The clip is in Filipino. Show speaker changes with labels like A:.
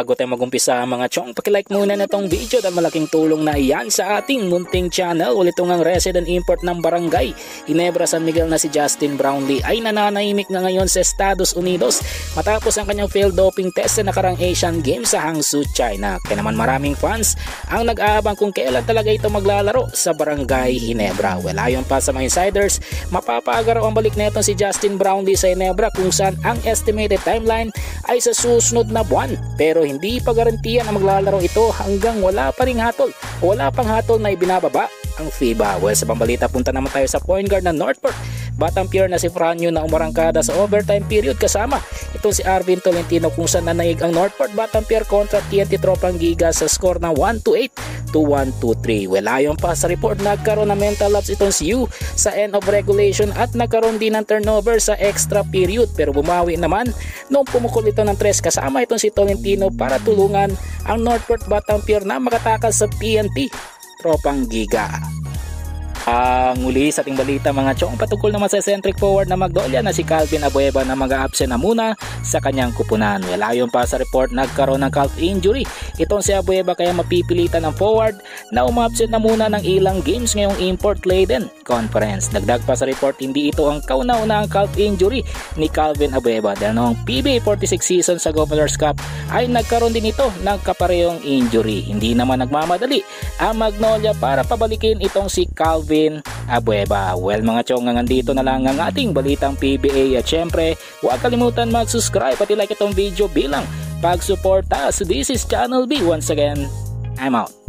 A: Bago tayo magumpisa mga chong, pakilike muna na tong video dahil malaking tulong na iyan sa ating munting channel. Ulit ang resident import ng Barangay Ginebra San Miguel na si Justin Brownlee ay nananahimik na ngayon sa Estados Unidos matapos ang kanyang failed doping test sa nakarang Asian Games sa Hangzhou, China. Kaya naman maraming fans ang nag-aabang kung kailan talaga ito maglalaro sa Barangay Ginebra. Well, ayon pa sa mga insiders, mapapaaga raw ang balik na ito si Justin Brownlee sa Ginebra kung saan ang estimated timeline ay sa susunod na buwan. Pero hindi pa garantiyan na maglalaro ito hanggang wala pa ring hatol o wala pang hatol na ibinababa ang FIBA. Well, sa pambalita punta naman tayo sa point guard ng Northport. Batang pure na si Franyo na umarangkada sa overtime period kasama itong si Arvin Tolentino kung saan nanaig ang Northport Batang pure kontra TNT Tropang Giga sa score na 128 to 123. Well, ayon pa sa report, nagkaroon ng mental lapse itong si Yu sa end of regulation at nagkaroon din ng turnover sa extra period, pero bumawi naman noong pumukol ito ng 3 kasama itong si Tolentino para tulungan ang Northport Batang pure na makatakas sa TNT Tropang Giga. Ang muli sa ating balita mga chong, patungkol naman sa centric forward na Magnolia na si Calvin Abueva na mag-a-absent na muna sa kanyang kupunan. Well, ayon pa sa report, nagkaroon ng calf injury itong si Abueva kaya mapipilitan ng forward na umabsent na muna ng ilang games ngayong import-laden conference. Dagdag pa sa report, hindi ito ang kauna-unahang calf injury ni Calvin Abueva dahil noong PBA 46 season sa Governor's Cup ay nagkaroon din ito ng kaparehong injury. Hindi naman nagmamadali ang Magnolia para pabalikin itong si Calvin Abueva. Well mga chong, nandito na lang ang ating balitang PBA at syempre huwag kalimutan mag-subscribe at i-like itong video bilang pagsuporta. So this is Channel B. Once again, I'm out.